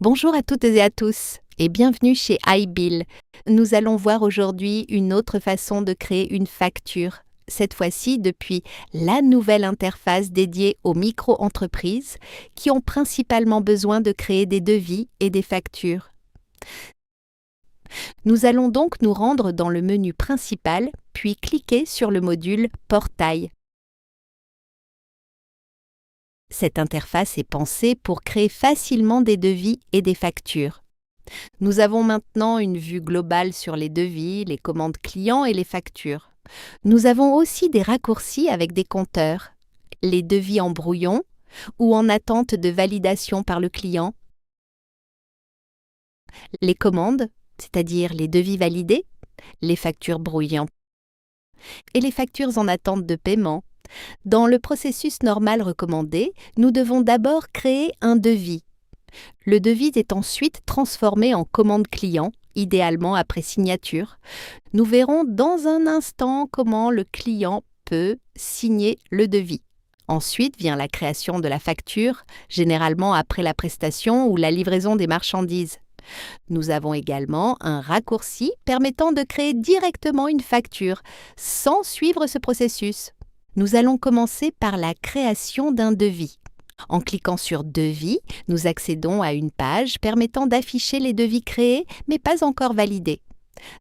Bonjour à toutes et à tous et bienvenue chez iBill. Nous allons voir aujourd'hui une autre façon de créer une facture, cette fois-ci depuis la nouvelle interface dédiée aux micro-entreprises qui ont principalement besoin de créer des devis et des factures. Nous allons donc nous rendre dans le menu principal, puis cliquer sur le module Portail. Cette interface est pensée pour créer facilement des devis et des factures. Nous avons maintenant une vue globale sur les devis, les commandes clients et les factures. Nous avons aussi des raccourcis avec des compteurs, les devis en brouillon ou en attente de validation par le client, les commandes, c'est-à-dire les devis validés, les factures brouillons et les factures en attente de paiement. Dans le processus normal recommandé, nous devons d'abord créer un devis. Le devis est ensuite transformé en commande client, idéalement après signature. Nous verrons dans un instant comment le client peut signer le devis. Ensuite vient la création de la facture, généralement après la prestation ou la livraison des marchandises. Nous avons également un raccourci permettant de créer directement une facture, sans suivre ce processus. Nous allons commencer par la création d'un devis. En cliquant sur « Devis », nous accédons à une page permettant d'afficher les devis créés mais pas encore validés.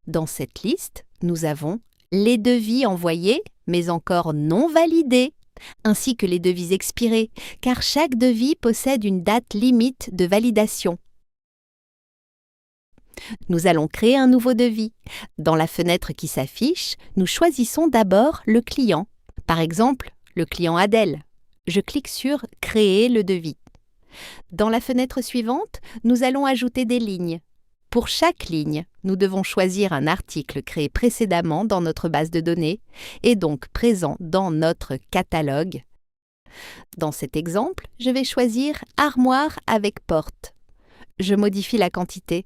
Dans cette liste, nous avons les devis envoyés mais encore non validés, ainsi que les devis expirés, car chaque devis possède une date limite de validation. Nous allons créer un nouveau devis. Dans la fenêtre qui s'affiche, nous choisissons d'abord le client. Par exemple, le client Adèle. Je clique sur « Créer le devis ». Dans la fenêtre suivante, nous allons ajouter des lignes. Pour chaque ligne, nous devons choisir un article créé précédemment dans notre base de données et donc présent dans notre catalogue. Dans cet exemple, je vais choisir « Armoire avec porte ». Je modifie la quantité.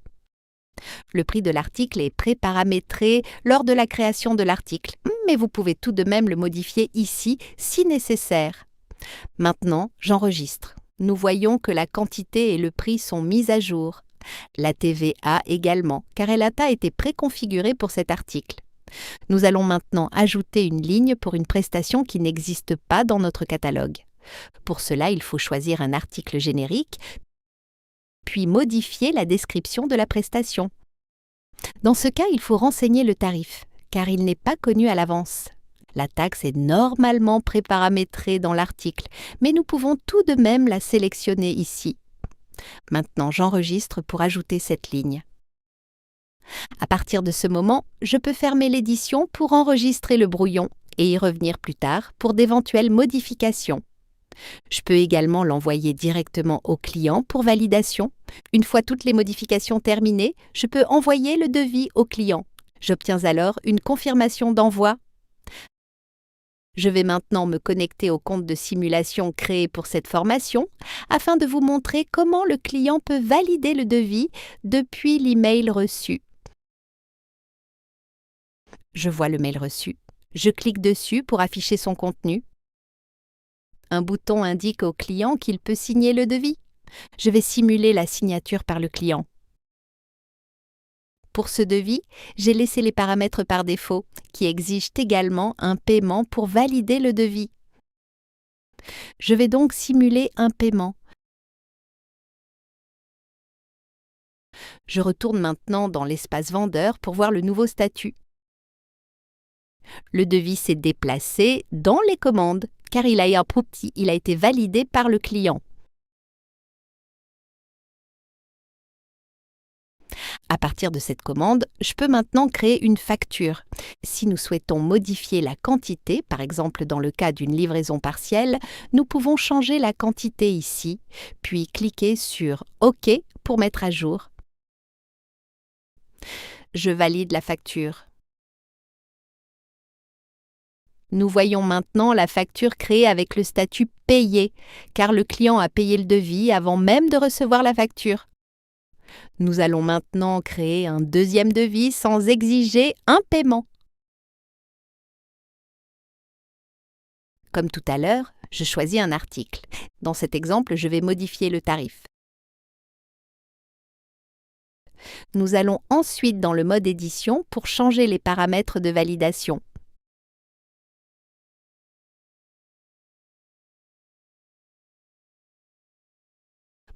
Le prix de l'article est pré-paramétré lors de la création de l'article, mais vous pouvez tout de même le modifier ici si nécessaire. Maintenant, j'enregistre. Nous voyons que la quantité et le prix sont mis à jour. La TVA également, car elle a été préconfigurée pour cet article. Nous allons maintenant ajouter une ligne pour une prestation qui n'existe pas dans notre catalogue. Pour cela, il faut choisir un article générique, puis modifier la description de la prestation. Dans ce cas, il faut renseigner le tarif, car il n'est pas connu à l'avance. La taxe est normalement préparamétrée dans l'article, mais nous pouvons tout de même la sélectionner ici. Maintenant, j'enregistre pour ajouter cette ligne. À partir de ce moment, je peux fermer l'édition pour enregistrer le brouillon et y revenir plus tard pour d'éventuelles modifications. Je peux également l'envoyer directement au client pour validation. Une fois toutes les modifications terminées, je peux envoyer le devis au client. J'obtiens alors une confirmation d'envoi. Je vais maintenant me connecter au compte de simulation créé pour cette formation afin de vous montrer comment le client peut valider le devis depuis l'email reçu. Je vois le mail reçu. Je clique dessus pour afficher son contenu. Un bouton indique au client qu'il peut signer le devis. Je vais simuler la signature par le client. Pour ce devis, j'ai laissé les paramètres par défaut, qui exigent également un paiement pour valider le devis. Je vais donc simuler un paiement. Je retourne maintenant dans l'espace vendeur pour voir le nouveau statut. Le devis s'est déplacé dans les commandes, car il a été validé par le client. À partir de cette commande, je peux maintenant créer une facture. Si nous souhaitons modifier la quantité, par exemple dans le cas d'une livraison partielle, nous pouvons changer la quantité ici, puis cliquer sur « OK » pour mettre à jour. Je valide la facture. Nous voyons maintenant la facture créée avec le statut « Payé », car le client a payé le devis avant même de recevoir la facture. Nous allons maintenant créer un deuxième devis sans exiger un paiement. Comme tout à l'heure, je choisis un article. Dans cet exemple, je vais modifier le tarif. Nous allons ensuite dans le mode édition pour changer les paramètres de validation.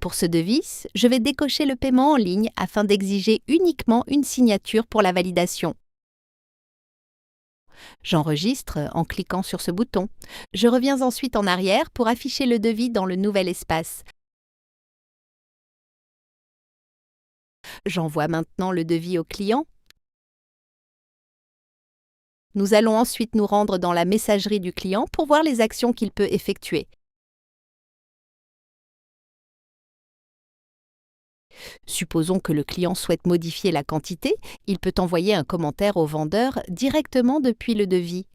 Pour ce devis, je vais décocher le paiement en ligne afin d'exiger uniquement une signature pour la validation. J'enregistre en cliquant sur ce bouton. Je reviens ensuite en arrière pour afficher le devis dans le nouvel espace. J'envoie maintenant le devis au client. Nous allons ensuite nous rendre dans la messagerie du client pour voir les actions qu'il peut effectuer. Supposons que le client souhaite modifier la quantité, il peut envoyer un commentaire au vendeur directement depuis le devis.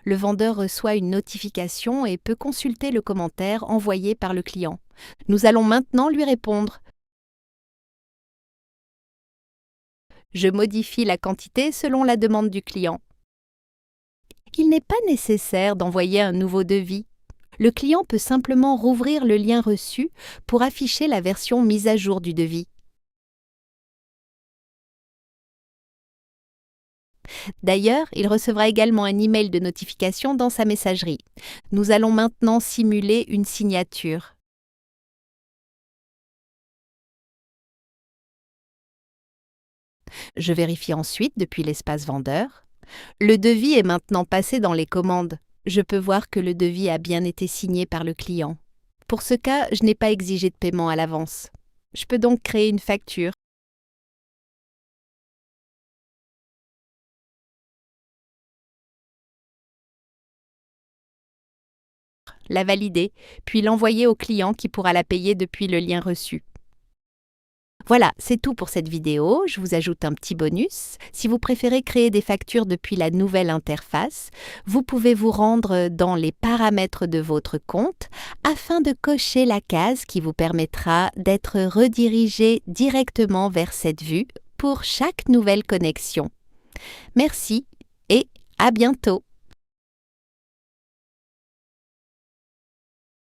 Le vendeur reçoit une notification et peut consulter le commentaire envoyé par le client. Nous allons maintenant lui répondre. Je modifie la quantité selon la demande du client. Il n'est pas nécessaire d'envoyer un nouveau devis. Le client peut simplement rouvrir le lien reçu pour afficher la version mise à jour du devis. D'ailleurs, il recevra également un email de notification dans sa messagerie. Nous allons maintenant simuler une signature. Je vérifie ensuite depuis l'espace vendeur. Le devis est maintenant passé dans les commandes. Je peux voir que le devis a bien été signé par le client. Pour ce cas, je n'ai pas exigé de paiement à l'avance. Je peux donc créer une facture. La valider, puis l'envoyer au client qui pourra la payer depuis le lien reçu. Voilà, c'est tout pour cette vidéo. Je vous ajoute un petit bonus. Si vous préférez créer des factures depuis la nouvelle interface, vous pouvez vous rendre dans les paramètres de votre compte afin de cocher la case qui vous permettra d'être redirigé directement vers cette vue pour chaque nouvelle connexion. Merci et à bientôt.